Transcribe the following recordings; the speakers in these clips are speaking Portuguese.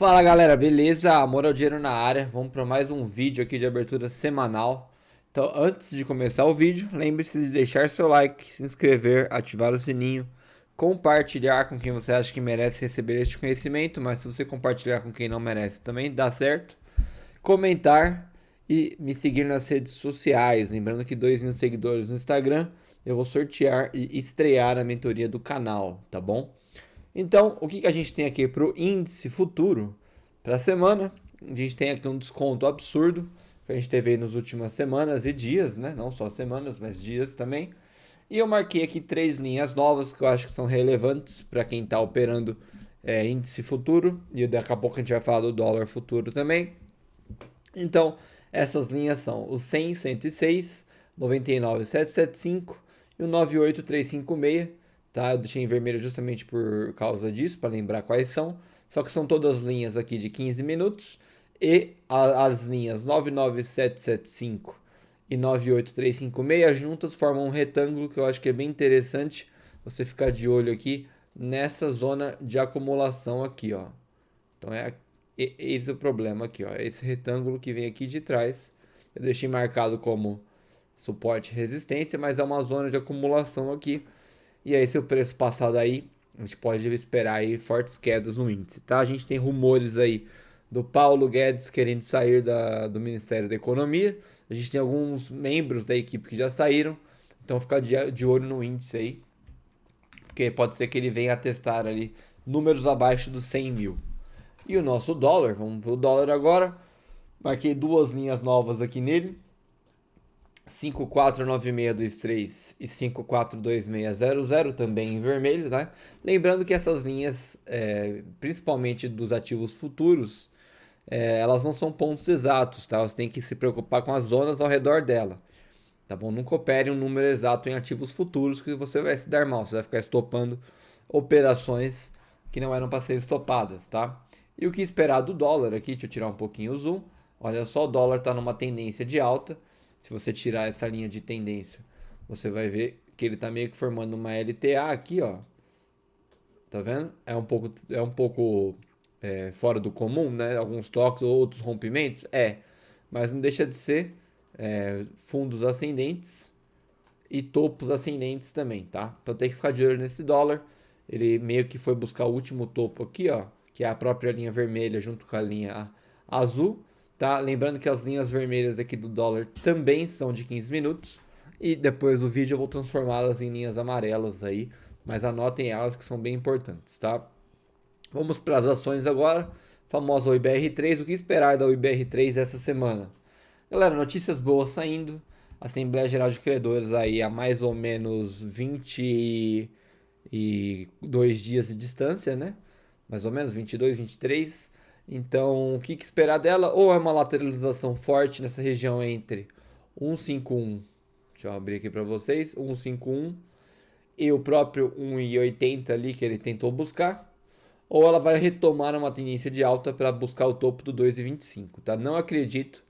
Fala galera, beleza? Amor ao dinheiro na área. Vamos para mais um vídeo aqui de abertura semanal. Então, antes de começar o vídeo, lembre-se de deixar seu like, se inscrever, ativar o sininho, compartilhar com quem você acha que merece receber este conhecimento, mas se você compartilhar com quem não merece também dá certo. Comentar e me seguir nas redes sociais. Lembrando que 2.000 seguidores no Instagram, eu vou sortear e estrear a mentoria do canal, tá bom? Então, o que a gente tem aqui para o índice futuro para a semana? A gente tem aqui um desconto absurdo que a gente teve aí nas últimas semanas e dias, né? Não só semanas, mas dias também. E eu marquei aqui três linhas novas que eu acho que são relevantes para quem está operando índice futuro. E daqui a pouco a gente vai falar do dólar futuro também. Então, essas linhas são o 100, 106, 99, 775 e o 98356, tá? Eu deixei em vermelho justamente por causa disso, para lembrar quais são. Só que são todas linhas aqui de 15 minutos e as linhas 99775 e 98356 juntas formam um retângulo que eu acho que é bem interessante você ficar de olho aqui nessa zona de acumulação aqui, ó. Então esse é o problema aqui, ó. Esse retângulo que vem aqui de trás. Eu deixei marcado como suporte e resistência, mas é uma zona de acumulação aqui. E aí, se o preço passar daí, a gente pode esperar aí fortes quedas no índice, tá? A gente tem rumores aí do Paulo Guedes querendo sair do Ministério da Economia. A gente tem alguns membros da equipe que já saíram. Então, ficar de olho no índice aí. Porque pode ser que ele venha a testar ali números abaixo dos 100 mil. E o nosso dólar, vamos para o dólar agora. Marquei duas linhas novas aqui nele. 549623 e 542600 também em vermelho, tá? Lembrando que essas linhas, principalmente dos ativos futuros, elas não são pontos exatos, tá? Você tem que se preocupar com as zonas ao redor dela, tá bom? Nunca opere um número exato em ativos futuros que você vai se dar mal, você vai ficar estopando operações que não eram para ser estopadas, tá? E o que esperar do dólar aqui? Deixa eu tirar um pouquinho o zoom. Olha só, o dólar está numa tendência de alta. Se você tirar essa linha de tendência, você vai ver que ele está meio que formando uma LTA aqui, ó. Tá vendo? É um pouco fora do comum, né? Alguns toques ou outros rompimentos, mas não deixa de ser fundos ascendentes e topos ascendentes também, tá? Então tem que ficar de olho nesse dólar. Ele meio que foi buscar o último topo aqui, ó, que é a própria linha vermelha junto com a linha azul, tá? Lembrando que as linhas vermelhas aqui do dólar também são de 15 minutos e depois do vídeo eu vou transformá-las em linhas amarelas aí, mas anotem elas que são bem importantes, tá? Vamos para as ações agora. Famosa OIBR3, o que esperar da OIBR3 essa semana? Galera, notícias boas saindo. Assembleia Geral de Credores aí a mais ou menos 22 dias de distância, né? Mais ou menos 22, 23. Então, o que esperar dela? Ou é uma lateralização forte nessa região entre 151, deixa eu abrir aqui para vocês, 151 e o próprio 1,80 ali que ele tentou buscar, ou ela vai retomar uma tendência de alta para buscar o topo do 2,25, tá? Não acredito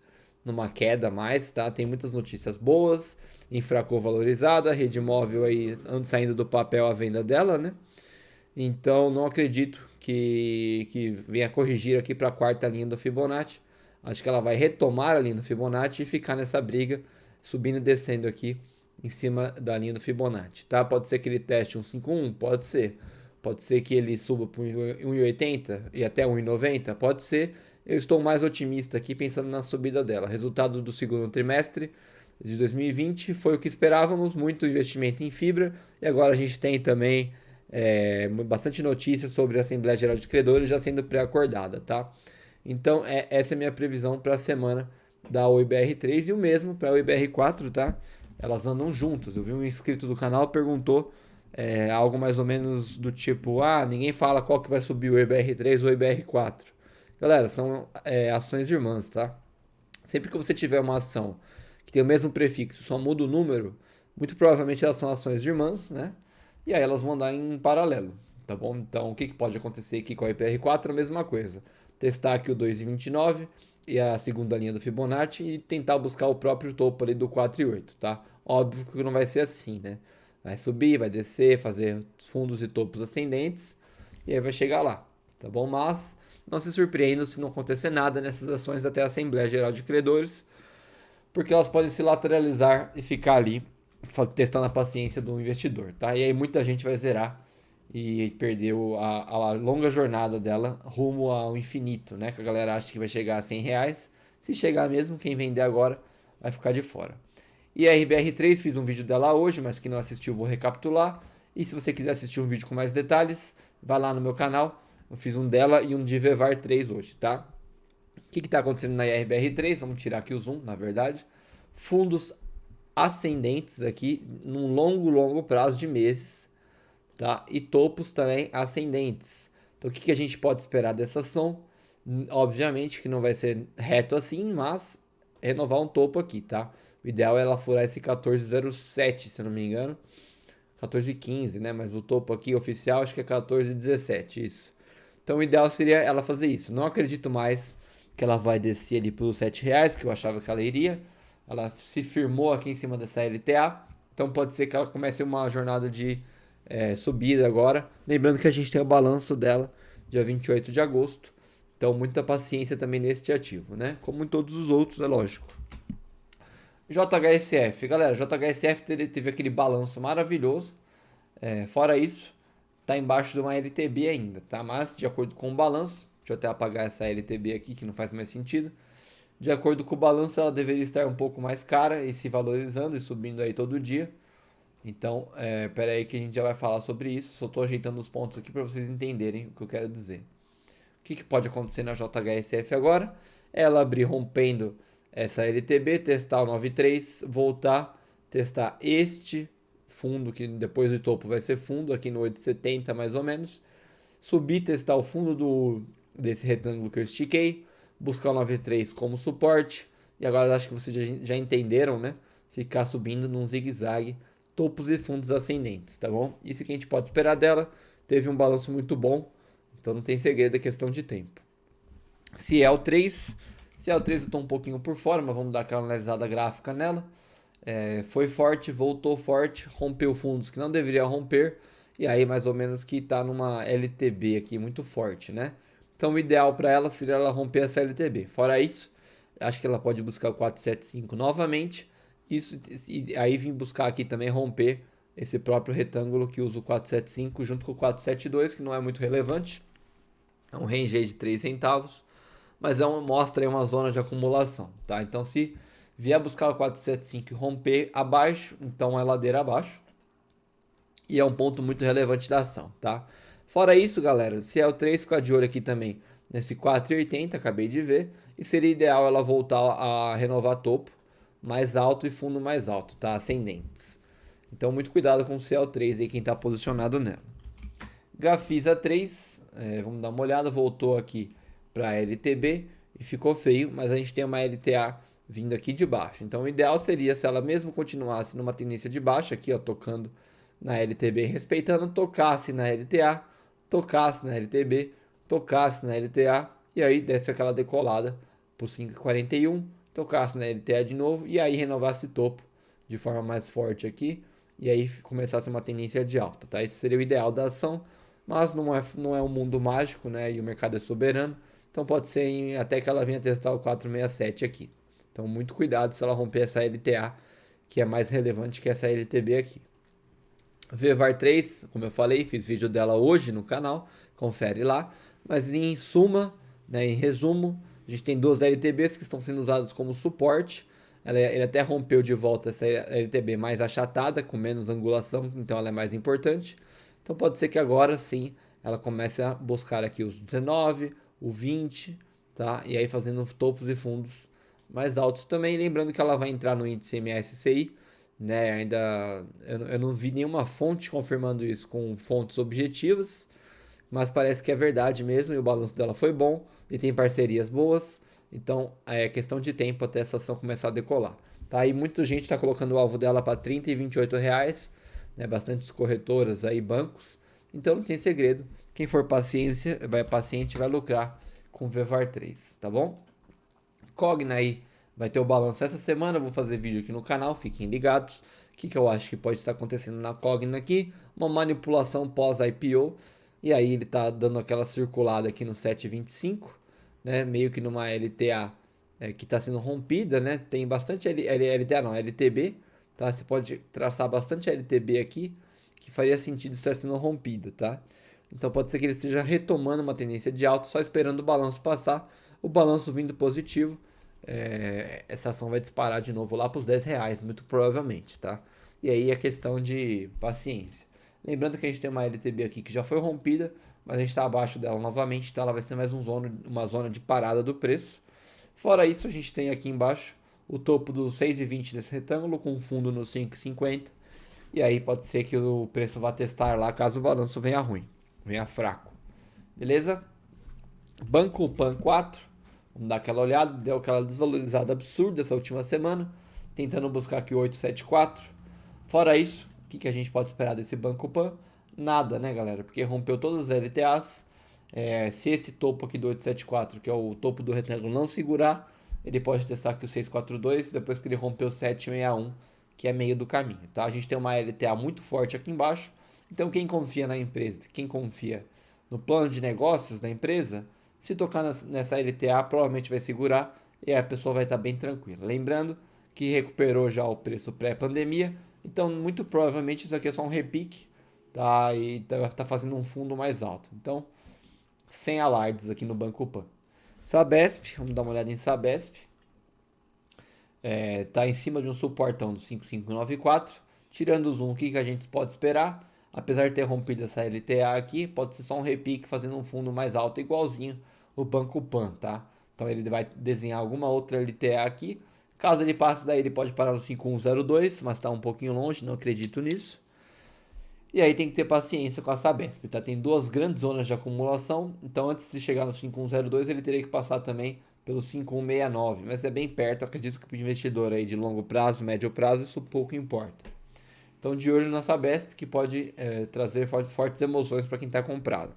numa queda mais, tá? Tem muitas notícias boas, Infraco valorizada, rede móvel aí saindo do papel a venda dela, né? Então não acredito que venha corrigir aqui para a quarta linha do Fibonacci. Acho que ela vai retomar a linha do Fibonacci e ficar nessa briga, subindo e descendo aqui em cima da linha do Fibonacci, tá? Pode ser que ele teste um 1,51, pode ser. Pode ser que ele suba para 1,80 e até 1,90, pode ser. Eu estou mais otimista aqui pensando na subida dela. Resultado do segundo trimestre de 2020 foi o que esperávamos, muito investimento em fibra e agora a gente tem também bastante notícias sobre a Assembleia Geral de Credores já sendo pré-acordada, tá? Então essa é a minha previsão para a semana da OIBR3 e o mesmo para a OIBR4, tá? Elas andam juntas. Eu vi um inscrito do canal perguntou algo mais ou menos do tipo: ninguém fala qual que vai subir o IBR3 ou o IBR4. Galera, são ações irmãs, tá? Sempre que você tiver uma ação que tem o mesmo prefixo, só muda o número, muito provavelmente elas são ações irmãs, né? E aí elas vão andar em paralelo, tá bom? Então o que pode acontecer aqui com a IPR4? A mesma coisa. Testar aqui o 2,29 e a segunda linha do Fibonacci e tentar buscar o próprio topo ali do 4,8, tá? Óbvio que não vai ser assim, né? Vai subir, vai descer, fazer fundos e topos ascendentes e aí vai chegar lá, tá bom? Mas não se surpreendam se não acontecer nada nessas ações até a Assembleia Geral de Credores, porque elas podem se lateralizar e ficar ali testando a paciência do investidor, tá? E aí muita gente vai zerar e perder a longa jornada dela rumo ao infinito, né? Que a galera acha que vai chegar a 100 reais. Se chegar mesmo, quem vender agora vai ficar de fora. E a RBR3, fiz um vídeo dela hoje, mas quem não assistiu vou recapitular. E se você quiser assistir um vídeo com mais detalhes, vai lá no meu canal. Eu fiz um dela e um de Vevar 3 hoje, tá? O que está acontecendo na IRBR3? Vamos tirar aqui o zoom, na verdade. Fundos ascendentes aqui num longo prazo de meses, tá? E topos também ascendentes. Então o que a gente pode esperar dessa ação? Obviamente que não vai ser reto assim, mas renovar um topo aqui, tá? O ideal é ela furar esse 14,07, se eu não me engano. 14,15, né? Mas o topo aqui oficial acho que é 14,17, isso. Então o ideal seria ela fazer isso. Não acredito mais que ela vai descer ali pelos 7 reais, que eu achava que ela iria. Ela se firmou aqui em cima dessa LTA. Então pode ser que ela comece uma jornada de subida agora. Lembrando que a gente tem o balanço dela dia 28 de agosto. Então muita paciência também nesse ativo, né? Como em todos os outros, é lógico. JHSF. Galera, JHSF teve aquele balanço maravilhoso. Fora isso, tá embaixo de uma LTB ainda, tá? Mas de acordo com o balanço, deixa eu até apagar essa LTB aqui que não faz mais sentido. De acordo com o balanço, ela deveria estar um pouco mais cara e se valorizando e subindo aí todo dia. Então, pera aí que a gente já vai falar sobre isso. Só estou ajeitando os pontos aqui para vocês entenderem o que eu quero dizer. O que pode acontecer na JHSF agora? Ela abrir rompendo essa LTB, testar o 93, voltar, testar este fundo, que depois do topo vai ser fundo, aqui no 870 mais ou menos. Subir, testar o fundo desse retângulo que eu estiquei, buscar o 93 como suporte. E agora acho que vocês já entenderam, né? Ficar subindo num zigue-zague, topos e fundos ascendentes, tá bom? Isso que a gente pode esperar dela. Teve um balanço muito bom, então não tem segredo, é questão de tempo. Ciel3 eu estou um pouquinho por fora, mas vamos dar aquela analisada gráfica nela. Foi forte, voltou forte, rompeu fundos que não deveria romper, e aí mais ou menos que está numa LTB aqui muito forte, né? Então o ideal para ela seria ela romper essa LTB. Fora isso, acho que ela pode buscar o 475 novamente, isso, e aí vir buscar aqui também romper esse próprio retângulo que usa o 475 junto com o 472, que não é muito relevante, é um range aí de 3 centavos, mas mostra aí uma zona de acumulação, tá? Então se vier buscar o 475 e romper abaixo, então é ladeira abaixo. E é um ponto muito relevante da ação, tá? Fora isso, galera, se é o 3, ficar de olho aqui também nesse 4,80, acabei de ver. E seria ideal ela voltar a renovar topo mais alto e fundo mais alto, tá? Ascendentes. Então muito cuidado com o CL3 aí, quem tá posicionado nela. Gafisa 3, vamos dar uma olhada, voltou aqui para LTB e ficou feio, mas a gente tem uma LTA vindo aqui de baixo. Então o ideal seria se ela mesmo continuasse numa tendência de baixa, aqui ó, tocando na LTB, respeitando, tocasse na LTA, tocasse na LTB, tocasse na LTA e aí desce aquela decolada por 5,41, tocasse na LTA de novo e aí renovasse topo de forma mais forte aqui e aí começasse uma tendência de alta, tá? Esse seria o ideal da ação, mas não é um mundo mágico, né? E o mercado é soberano. Então pode ser até que ela venha testar o 467 aqui. Então muito cuidado se ela romper essa LTA, que é mais relevante que essa LTB aqui. Vevar 3, como eu falei, fiz vídeo dela hoje no canal, confere lá. Mas em suma, né, em resumo, a gente tem duas LTBs que estão sendo usadas como suporte. Ele até rompeu de volta essa LTB mais achatada, com menos angulação, então ela é mais importante. Então pode ser que agora sim ela comece a buscar aqui os 19, o 20, tá? E aí fazendo topos e fundos mais altos também. Lembrando que ela vai entrar no índice MSCI, né? Ainda eu não vi nenhuma fonte confirmando isso com fontes objetivas, mas parece que é verdade mesmo e o balanço dela foi bom e tem parcerias boas. Então é questão de tempo até essa ação começar a decolar. Tá? E muita gente está colocando o alvo dela para 30 e 28 reais, né? Bastantes corretoras aí, bancos. Então não tem segredo. Quem for paciente vai lucrar com o Vevar 3, tá bom? Cogna aí vai ter o balanço essa semana. Eu vou fazer vídeo aqui no canal, fiquem ligados. O que eu acho que pode estar acontecendo na Cogna aqui? Uma manipulação pós-IPO. E aí ele tá dando aquela circulada aqui no 7,25, né? Meio que numa LTA que está sendo rompida, né? Tem bastante LTA não, LTB, tá? Você pode traçar bastante LTB aqui, que faria sentido estar sendo rompida, tá? Então pode ser que ele esteja retomando uma tendência de alta, só esperando o balanço passar. O balanço vindo positivo, essa ação vai disparar de novo lá para os R$ 10, muito provavelmente, tá? E aí é questão de paciência. Lembrando que a gente tem uma LTB aqui que já foi rompida, mas a gente está abaixo dela novamente, então ela vai ser mais uma zona de parada do preço. Fora isso, a gente tem aqui embaixo o topo do 6,20 desse retângulo, com fundo no 5,50. E aí pode ser que o preço vá testar lá caso o balanço venha ruim, venha fraco. Beleza? Banco Pan 4, vamos dar aquela olhada, deu aquela desvalorizada absurda essa última semana, tentando buscar aqui o 874. Fora isso, o que a gente pode esperar desse Banco Pan? Nada, né, galera? Porque rompeu todas as LTAs. Se esse topo aqui do 874, que é o topo do retângulo, não segurar, ele pode testar aqui o 642, depois que ele rompeu o 761, que é meio do caminho, tá? A gente tem uma LTA muito forte aqui embaixo, então quem confia na empresa, quem confia no plano de negócios da empresa, se tocar nessa LTA, provavelmente vai segurar e a pessoa vai estar bem tranquila. Lembrando que recuperou já o preço pré-pandemia, então muito provavelmente isso aqui é só um repique, tá? E tá fazendo um fundo mais alto. Então, sem alardes aqui no Banco Pan. Sabesp, vamos dar uma olhada em Sabesp. Tá em cima de um suportão do 5594. Tirando o zoom, o que a gente pode esperar? Apesar de ter rompido essa LTA aqui, pode ser só um repique fazendo um fundo mais alto, igualzinho o Banco Pan, tá? Então ele vai desenhar alguma outra LTA aqui. Caso ele passe daí, ele pode parar no 5102, mas está um pouquinho longe, não acredito nisso. E aí tem que ter paciência com a Sabesp, tá? Tem duas grandes zonas de acumulação, então antes de chegar no 5102 ele teria que passar também pelo 5169, mas é bem perto, acredito que para o investidor aí de longo prazo, médio prazo, isso pouco importa. Então de olho na Sabesp, que pode trazer fortes emoções para quem está comprado.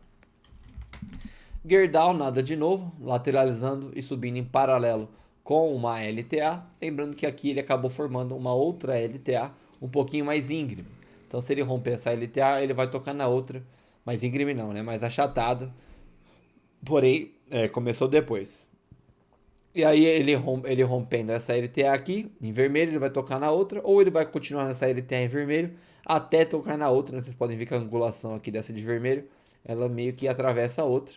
Gerdau, nada de novo, lateralizando e subindo em paralelo com uma LTA, lembrando que aqui ele acabou formando uma outra LTA um pouquinho mais íngreme. Então se ele romper essa LTA, ele vai tocar na outra, mais íngreme não, né? Mais achatada, porém começou depois. E aí ele rompendo essa LTA aqui, em vermelho, ele vai tocar na outra, ou ele vai continuar nessa LTA em vermelho, até tocar na outra, né? Vocês podem ver que a angulação aqui dessa de vermelho, ela meio que atravessa a outra.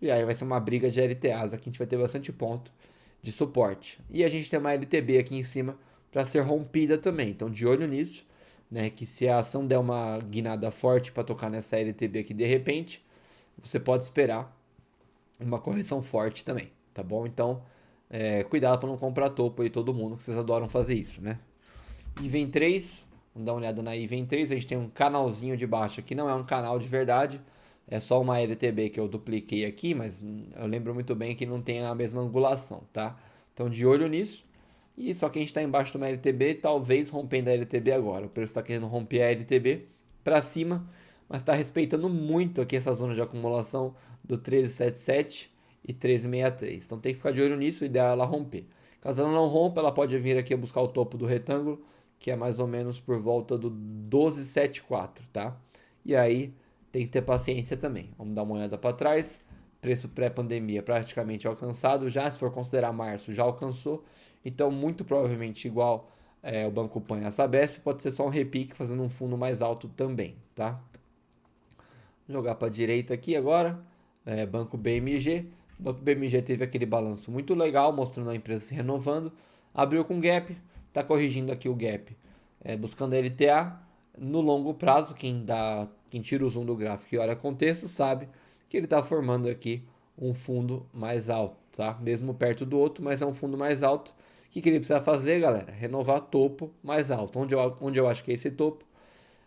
E aí vai ser uma briga de LTAs, aqui a gente vai ter bastante ponto de suporte. E a gente tem uma LTB aqui em cima para ser rompida também, então de olho nisso, né? Que se a ação der uma guinada forte para tocar nessa LTB aqui de repente, você pode esperar uma correção forte também, tá bom? Então, cuidado para não comprar topo aí todo mundo, que vocês adoram fazer isso, né? Iven 3, vamos dar uma olhada na Iven 3, a gente tem um canalzinho de baixo aqui, não é um canal de verdade, é só uma LTB que eu dupliquei aqui, mas eu lembro muito bem que não tem a mesma angulação, tá? Então de olho nisso. E só que a gente está embaixo de uma LTB, talvez rompendo a LTB agora. O preço está querendo romper a LTB para cima, mas está respeitando muito aqui essa zona de acumulação do 1377 e 1363. Então tem que ficar de olho nisso, o ideal é ela romper. Caso ela não rompa, ela pode vir aqui buscar o topo do retângulo, que é mais ou menos por volta do 1274, tá? E aí tem que ter paciência também. Vamos dar uma olhada para trás. Preço pré-pandemia praticamente alcançado já, se for considerar março, já alcançou. Então, muito provavelmente igual o Banco Pan e a Sabesp, pode ser só um repique fazendo um fundo mais alto também, tá? Vou jogar para a direita aqui agora. Banco BMG. O Banco BMG teve aquele balanço muito legal, mostrando a empresa se renovando. Abriu com gap, está corrigindo aqui o gap, buscando a LTA. No longo prazo, quem tira o zoom do gráfico e olha contexto, sabe que ele está formando aqui um fundo mais alto, tá? Mesmo perto do outro, mas é um fundo mais alto. O que ele precisa fazer, galera? Renovar topo mais alto. Onde eu acho que é esse topo?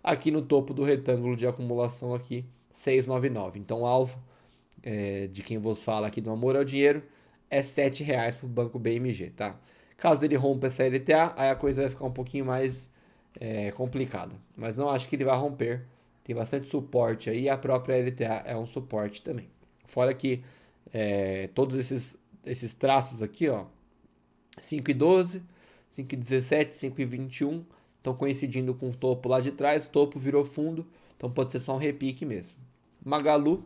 Aqui no topo do retângulo de acumulação aqui, 699. Então, o alvo de quem vos fala aqui do amor ao dinheiro é R$7 para o Banco BMG, tá? Caso ele rompa essa LTA, aí a coisa vai ficar um pouquinho mais complicada. Mas não acho que ele vai romper. Tem bastante suporte aí, a própria LTA é um suporte também. Fora que todos esses traços aqui, ó, 5,12, 5,17, 5,21, estão coincidindo com o topo lá de trás, o topo virou fundo, então pode ser só um repique mesmo. Magalu,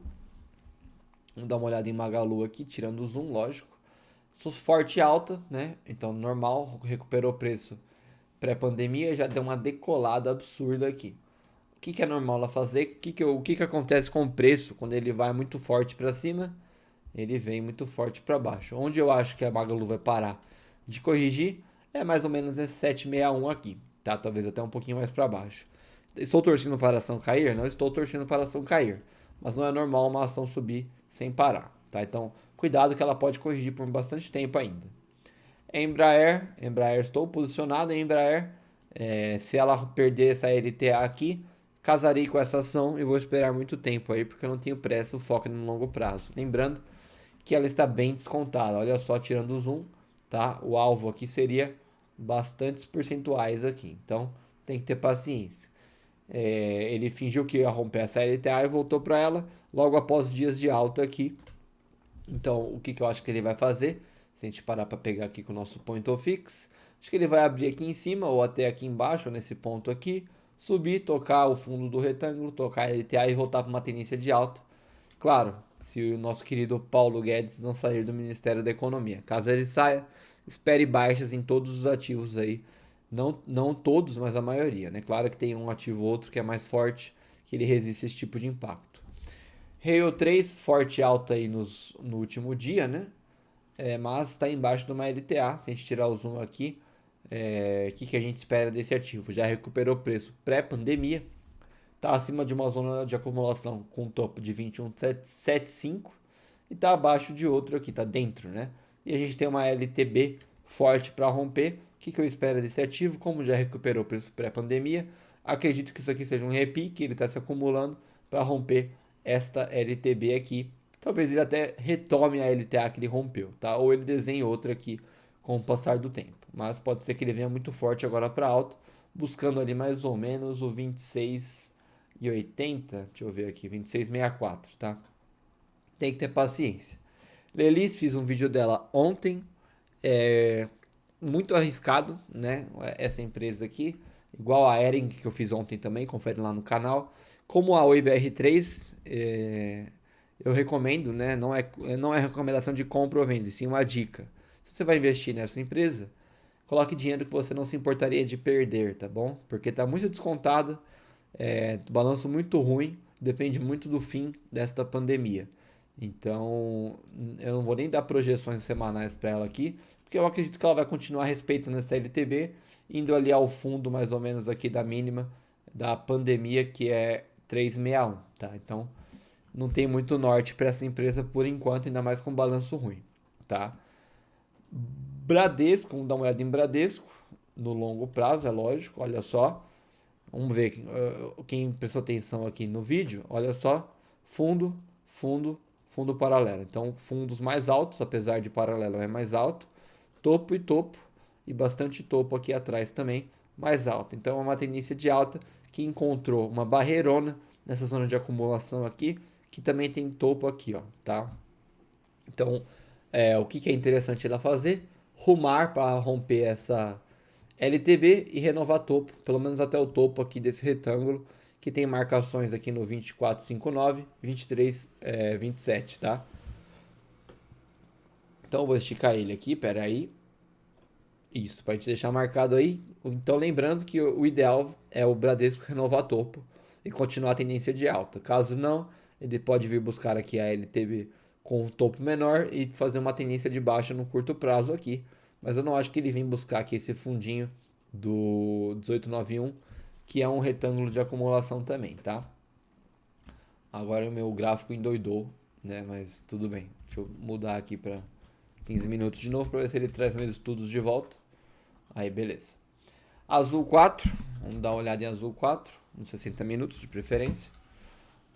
vamos dar uma olhada em Magalu aqui, tirando o zoom, lógico. Forte alta, né? Então normal, recuperou o preço pré-pandemia, já deu uma decolada absurda aqui. O que é normal ela fazer? O que acontece com o preço quando ele vai muito forte para cima? Ele vem muito forte para baixo. Onde eu acho que a Magalu vai parar de corrigir é mais ou menos esse 761 aqui, tá? Talvez até um pouquinho mais para baixo. Estou torcendo para a ação cair? Não estou torcendo para a ação cair, mas não é normal uma ação subir sem parar, tá? Então, cuidado que ela pode corrigir por bastante tempo ainda. Embraer, estou posicionado em Embraer. Se ela perder essa LTA aqui, casarei com essa ação e vou esperar muito tempo aí, porque eu não tenho pressa, o foco é no longo prazo. Lembrando que ela está bem descontada, olha só, tirando o zoom, tá? O alvo aqui seria bastantes percentuais aqui, então tem que ter paciência. Ele fingiu que ia romper essa LTA e voltou para ela logo após dias de alta aqui. Então, o que eu acho que ele vai fazer? Se a gente parar para pegar aqui com o nosso point of fix, acho que ele vai abrir aqui em cima ou até aqui embaixo, nesse ponto aqui, subir, tocar o fundo do retângulo, tocar a LTA e voltar para uma tendência de alta. Claro, se o nosso querido Paulo Guedes não sair do Ministério da Economia. Caso ele saia, espere baixas em todos os ativos aí. Não todos, mas a maioria, né? Claro que tem um ativo ou outro que é mais forte, que ele resiste a esse tipo de impacto. Rail 3, forte alta aí no último dia, né? Mas está embaixo de uma LTA. Se a gente tirar o zoom aqui, o que a gente espera desse ativo? Já recuperou o preço pré-pandemia, está acima de uma zona de acumulação com um topo de 21,75 e está abaixo de outro aqui, está dentro, né? E a gente tem uma LTB forte para romper. O que eu espero desse ativo? Como já recuperou o preço pré-pandemia, acredito que isso aqui seja um repique, ele está se acumulando para romper esta LTB aqui. Talvez ele até retome a LTA que ele rompeu, tá? Ou ele desenhe outra aqui com o passar do tempo. Mas pode ser que ele venha muito forte agora para alto, buscando ali mais ou menos o 26,80. Deixa eu ver aqui, 26,64, tá? Tem que ter paciência. Lelis, fiz um vídeo dela ontem. Muito arriscado, né? Essa empresa aqui. Igual a Ering que eu fiz ontem também, confere lá no canal. Como a OIBR3, eu recomendo, né? Não é recomendação de compra ou venda, sim uma dica. Se você vai investir nessa empresa, coloque dinheiro que você não se importaria de perder, tá bom? Porque está muito descontado, balanço muito ruim, depende muito do fim desta pandemia. Então, eu não vou nem dar projeções semanais para ela aqui, porque eu acredito que ela vai continuar respeitando essa LTB, indo ali ao fundo mais ou menos aqui da mínima da pandemia, que é 361, tá? Então, não tem muito norte para essa empresa por enquanto, ainda mais com balanço ruim, tá? Bradesco, vamos dar uma olhada em Bradesco, no longo prazo, é lógico, olha só. Vamos ver quem prestou atenção aqui no vídeo, olha só, fundo, fundo, fundo paralelo. Então, fundos mais altos, apesar de paralelo é mais alto, topo e bastante topo aqui atrás também, mais alto. Então, é uma tendência de alta que encontrou uma barreirona nessa zona de acumulação aqui, que também tem topo aqui, ó, tá? Então, o que é interessante ela fazer? Rumar para romper essa LTB e renovar topo, pelo menos até o topo aqui desse retângulo, que tem marcações aqui no 24,59, 23,27, tá? Então, eu vou esticar ele aqui, pera aí. Isso, para a gente deixar marcado aí. Então, lembrando que o ideal é o Bradesco renovar topo e continuar a tendência de alta. Caso não, ele pode vir buscar aqui a LTB com um topo menor e fazer uma tendência de baixa no curto prazo aqui. Mas eu não acho que ele vem buscar aqui esse fundinho do 1891, que é um retângulo de acumulação também, tá? Agora o meu gráfico endoidou, né? Mas tudo bem. Deixa eu mudar aqui para 15 minutos de novo para ver se ele traz meus estudos de volta. Aí, beleza. Azul 4, vamos dar uma olhada em Azul 4, uns 60 minutos de preferência.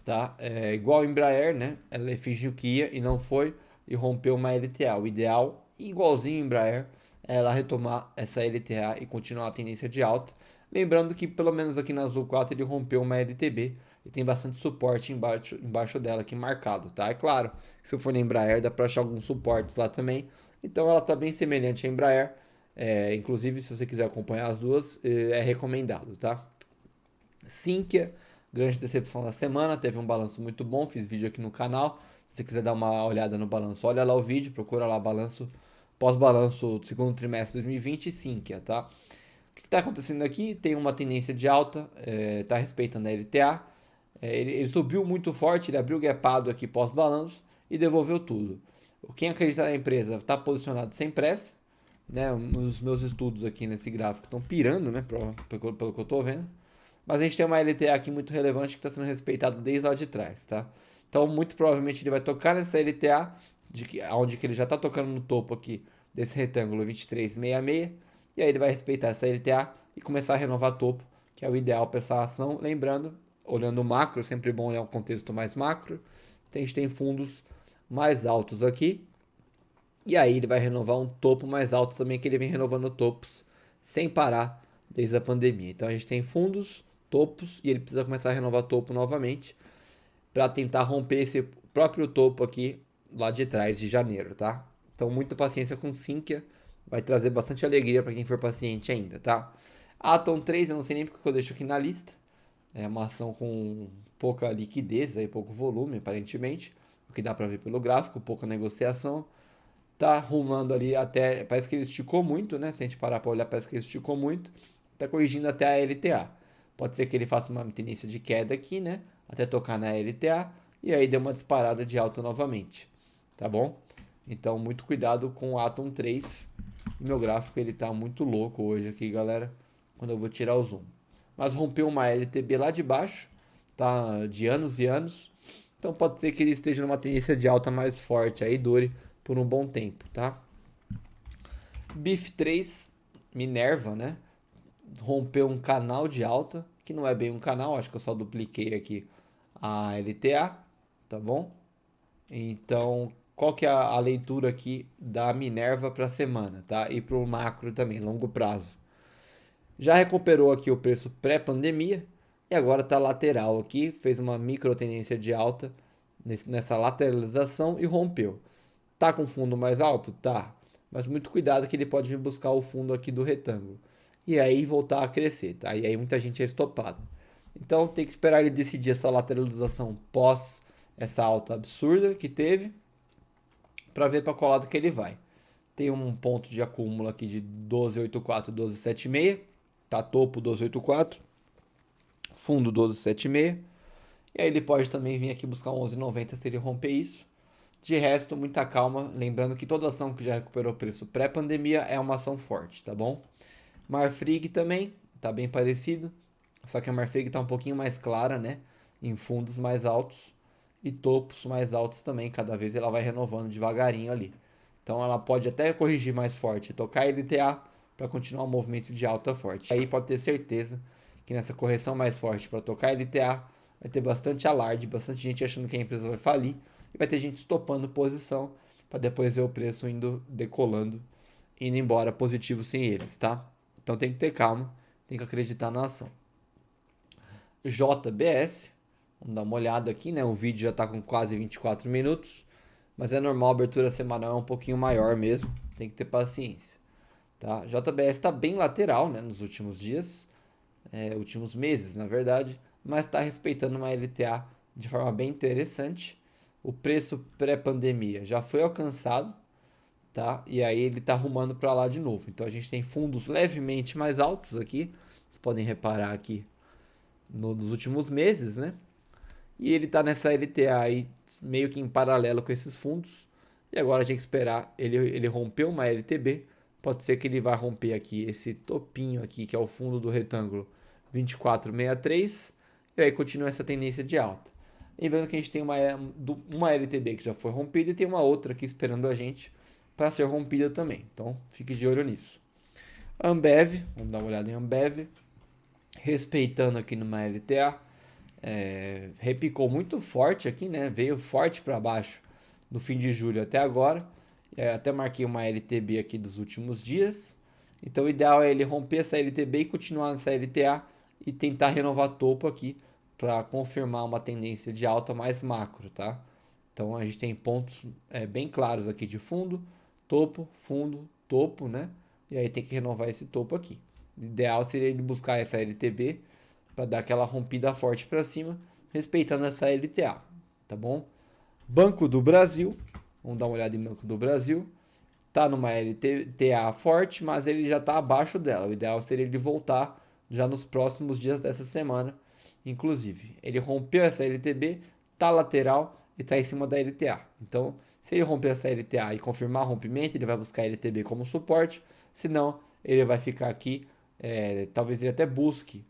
Tá? Igual a Embraer, né? Ela fingiu que ia e não foi e rompeu uma LTA. O ideal, igualzinho a Embraer, é ela retomar essa LTA e continuar a tendência de alta. Lembrando que pelo menos aqui na Azul 4 ele rompeu uma LTB e tem bastante suporte embaixo dela aqui marcado, tá? É claro, se eu for na Embraer dá para achar alguns suportes lá também. Então ela está bem semelhante à Embraer. Inclusive, se você quiser acompanhar as duas, é recomendado, tá? Sinqia, Grande decepção da semana, teve um balanço muito bom, fiz vídeo aqui no canal. Se você quiser dar uma olhada no balanço, olha lá o vídeo, procura lá balanço, pós-balanço do segundo trimestre de 2020 e Sinqia, tá? O que está acontecendo aqui? Tem uma tendência de alta, está respeitando a LTA. Ele subiu muito forte, ele abriu gapado aqui pós-balanço e devolveu tudo. Quem acredita na empresa está posicionado sem pressa, né? Os meus estudos aqui nesse gráfico estão pirando, né? Pelo que eu estou vendo. Mas a gente tem uma LTA aqui muito relevante que está sendo respeitada desde lá de trás, tá? Então, muito provavelmente ele vai tocar nessa LTA, onde que ele já está tocando no topo aqui desse retângulo 2366, e aí ele vai respeitar essa LTA e começar a renovar topo, que é o ideal para essa ação. Lembrando, olhando o macro, é sempre bom olhar um contexto mais macro. Então, a gente tem fundos mais altos aqui, e aí ele vai renovar um topo mais alto também, que ele vem renovando topos sem parar desde a pandemia. Então, a gente tem fundos, topos, e ele precisa começar a renovar topo novamente para tentar romper esse próprio topo aqui lá de trás de janeiro, tá? Então, muita paciência com Sinqia, vai trazer bastante alegria para quem for paciente ainda, tá? Atom 3, eu não sei nem porque eu deixo aqui na lista. É uma ação com pouca liquidez, aí, pouco volume, aparentemente, o que dá para ver pelo gráfico, pouca negociação. Tá rumando ali até, parece que ele esticou muito, né? Se a gente parar para olhar, parece que ele esticou muito. Tá corrigindo até a LTA. Pode ser que ele faça uma tendência de queda aqui, né? Até tocar na LTA e aí dê uma disparada de alta novamente, tá bom? Então, muito cuidado com o Atom 3. Meu gráfico ele tá muito louco hoje aqui, galera, quando eu vou tirar o zoom. Mas rompeu uma LTB lá de baixo, tá? De anos e anos. Então pode ser que ele esteja numa tendência de alta mais forte aí, dure por um bom tempo, tá? BIF3, Minerva, né? Rompeu um canal de alta, que não é bem um canal, acho que eu só dupliquei aqui a LTA, tá bom? Então, qual que é a leitura aqui da Minerva para a semana, tá? E para o macro também, longo prazo. Já recuperou aqui o preço pré-pandemia e agora está lateral aqui, fez uma micro tendência de alta nessa lateralização e rompeu. Tá com fundo mais alto? Tá. Mas muito cuidado que ele pode vir buscar o fundo aqui do retângulo. E aí voltar a crescer, tá? E aí muita gente é estopada. Então tem que esperar ele decidir essa lateralização pós essa alta absurda que teve para ver para qual lado que ele vai. Tem um ponto de acúmulo aqui de 12,84, 12,76, tá topo 12,84, fundo 12,76. E aí ele pode também vir aqui buscar 11,90 se ele romper isso. De resto, muita calma, lembrando que toda ação que já recuperou preço pré-pandemia é uma ação forte, tá bom? Marfrig também, tá bem parecido, só que a Marfrig tá um pouquinho mais clara, né? Em fundos mais altos e topos mais altos também, cada vez ela vai renovando devagarinho ali. Então ela pode até corrigir mais forte, tocar LTA para continuar o movimento de alta forte. Aí pode ter certeza que nessa correção mais forte para tocar LTA vai ter bastante alarde, bastante gente achando que a empresa vai falir e vai ter gente estopando posição para depois ver o preço indo decolando, indo embora positivo sem eles, tá? Então tem que ter calma, tem que acreditar na ação. JBS, vamos dar uma olhada aqui, né? O vídeo já está com quase 24 minutos, mas é normal, a abertura semanal é um pouquinho maior mesmo, tem que ter paciência, tá? JBS está bem lateral, né? Nos últimos dias, últimos meses, na verdade, mas está respeitando uma LTA de forma bem interessante. O preço pré-pandemia já foi alcançado, tá? E aí ele tá arrumando para lá de novo. Então a gente tem fundos levemente mais altos aqui. Vocês podem reparar aqui nos últimos meses, né? E ele tá nessa LTA aí meio que em paralelo com esses fundos. E agora a gente tem que esperar ele romper uma LTB. Pode ser que ele vá romper aqui esse topinho aqui, que é o fundo do retângulo 2463. E aí continua essa tendência de alta. Lembrando que a gente tem uma LTB que já foi rompida e tem uma outra aqui esperando a gente para ser rompida também. Então fique de olho nisso. Ambev, vamos dar uma olhada em Ambev. Respeitando aqui numa LTA. Repicou muito forte aqui, né? Veio forte para baixo do fim de julho até agora. Até marquei uma LTB aqui dos últimos dias. Então o ideal é ele romper essa LTB e continuar nessa LTA e tentar renovar topo aqui para confirmar uma tendência de alta mais macro, tá? Então a gente tem pontos bem claros aqui de fundo, topo, né? E aí tem que renovar esse topo aqui. O ideal seria ele buscar essa LTB para dar aquela rompida forte para cima, respeitando essa LTA, tá bom? Banco do Brasil, vamos dar uma olhada em Banco do Brasil. Tá numa LTA forte, mas ele já está abaixo dela. O ideal seria ele voltar já nos próximos dias dessa semana, inclusive. Ele rompeu essa LTB, tá lateral e tá em cima da LTA. Então, se ele romper essa LTA e confirmar o rompimento, ele vai buscar a LTB como suporte. Se não, ele vai ficar aqui. Talvez ele até busque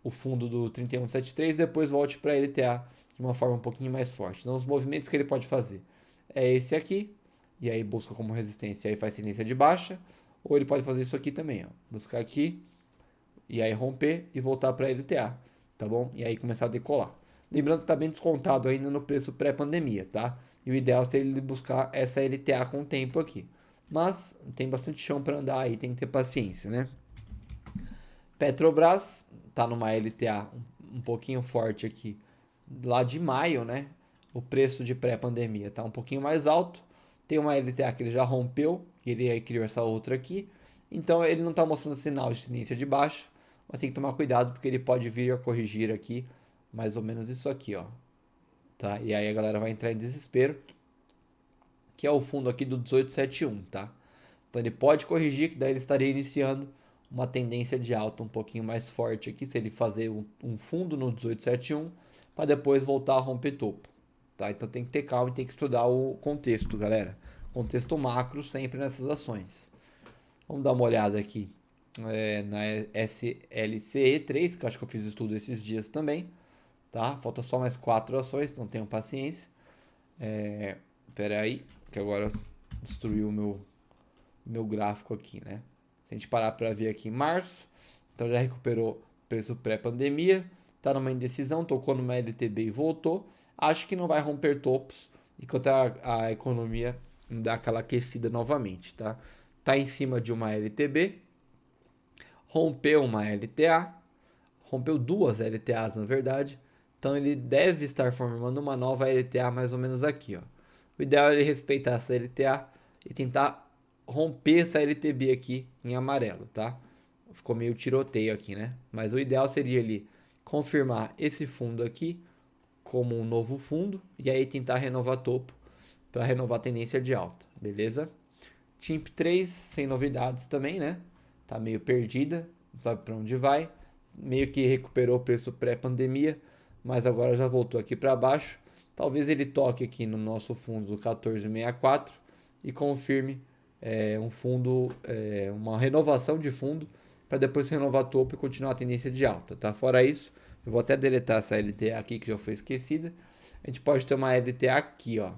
o fundo do 3173 e depois volte para a LTA de uma forma um pouquinho mais forte. Então, os movimentos que ele pode fazer é esse aqui, e aí busca como resistência, e aí faz tendência de baixa, ou ele pode fazer isso aqui também, ó, buscar aqui, e aí romper e voltar para a LTA, tá bom? E aí começar a decolar. Lembrando que está bem descontado ainda no preço pré-pandemia, tá? E o ideal seria ele buscar essa LTA com o tempo aqui. Mas tem bastante chão para andar aí, tem que ter paciência, né? Petrobras tá numa LTA um pouquinho forte aqui, lá de maio, né? O preço de pré-pandemia tá um pouquinho mais alto. Tem uma LTA que ele já rompeu, e ele aí criou essa outra aqui. Então ele não está mostrando sinal de tendência de baixa, mas tem que tomar cuidado porque ele pode vir a corrigir aqui, mais ou menos isso aqui, ó. Tá? E aí a galera vai entrar em desespero, que é o fundo aqui do 1871, tá? Então ele pode corrigir, que daí ele estaria iniciando uma tendência de alta um pouquinho mais forte aqui, se ele fazer um fundo no 1871, para depois voltar a romper topo. Tá? Então tem que ter calma e tem que estudar o contexto, galera. Contexto macro sempre nessas ações. Vamos dar uma olhada aqui na SLCE3, que eu acho que eu fiz estudo esses dias também. Tá? Falta só mais 4 ações, então tenham paciência. Espera aí, que agora destruiu o meu gráfico aqui, né? Se a gente parar para ver aqui em março, então já recuperou preço pré-pandemia, tá numa indecisão, tocou numa LTB e voltou. Acho que não vai romper topos enquanto a economia dá aquela aquecida novamente, tá? Tá em cima de uma LTB, rompeu uma LTA, rompeu duas LTAs na verdade, então ele deve estar formando uma nova LTA mais ou menos aqui, ó. O ideal é ele respeitar essa LTA e tentar romper essa LTB aqui em amarelo, tá? Ficou meio tiroteio aqui, né? Mas o ideal seria ele confirmar esse fundo aqui como um novo fundo e aí tentar renovar topo para renovar a tendência de alta, beleza? TIMP3 sem novidades também, né? Tá meio perdida, não sabe para onde vai. Meio que recuperou o preço pré-pandemia, mas agora já voltou aqui para baixo. Talvez ele toque aqui no nosso fundo do 1464 e confirme um fundo, uma renovação de fundo para depois renovar topo e continuar a tendência de alta, tá? Fora isso, eu vou até deletar essa LTA aqui que já foi esquecida. A gente pode ter uma LTA aqui, ó,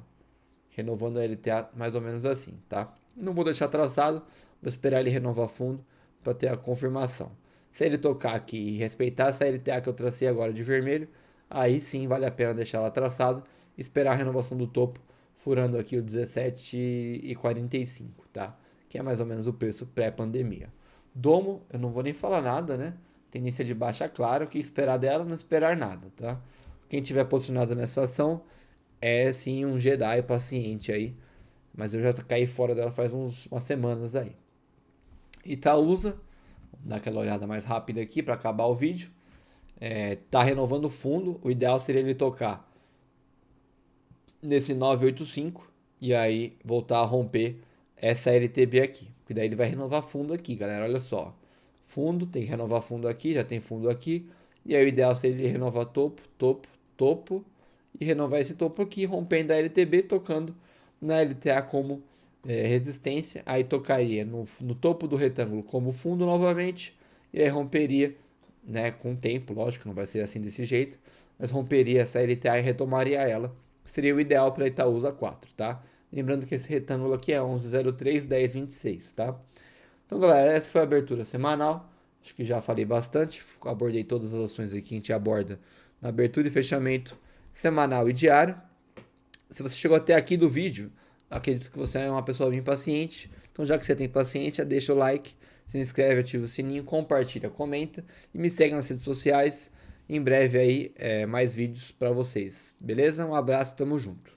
renovando a LTA mais ou menos assim, tá? Não vou deixar traçado, vou esperar ele renovar fundo para ter a confirmação. Se ele tocar aqui e respeitar essa LTA que eu tracei agora de vermelho, aí sim vale a pena deixar ela traçada e esperar a renovação do topo, furando aqui o 17,45, tá? Que é mais ou menos o preço pré-pandemia. Domo, eu não vou nem falar nada, né? Tendência de baixa, claro. O que esperar dela? Não esperar nada, tá? Quem tiver posicionado nessa ação é sim um Jedi paciente aí. Mas eu já caí fora dela faz umas semanas aí. Itaúsa, vamos dar aquela olhada mais rápida aqui para acabar o vídeo. Tá renovando o fundo. O ideal seria ele tocar nesse 985 e aí voltar a romper essa LTB aqui. Porque daí ele vai renovar fundo aqui, galera. Olha só. Fundo, tem que renovar fundo aqui, já tem fundo aqui. E aí o ideal seria ele renovar topo, topo, topo. E renovar esse topo aqui, rompendo a LTB, tocando na LTA como resistência. Aí tocaria no topo do retângulo como fundo novamente. E aí romperia, né, com o tempo, lógico, não vai ser assim desse jeito. Mas romperia essa LTA e retomaria ela. Seria o ideal para Itaúsa 4, tá? Lembrando que esse retângulo aqui é 11031026, tá? Então, galera, essa foi a abertura semanal. Acho que já falei bastante. Abordei todas as ações aqui que a gente aborda na abertura e fechamento semanal e diário. Se você chegou até aqui do vídeo, acredito que você é uma pessoa bem paciente. Então, já que você tem paciência, deixa o like, se inscreve, ativa o sininho, compartilha, comenta e me segue nas redes sociais. Em breve aí, mais vídeos para vocês. Beleza? Um abraço, tamo junto.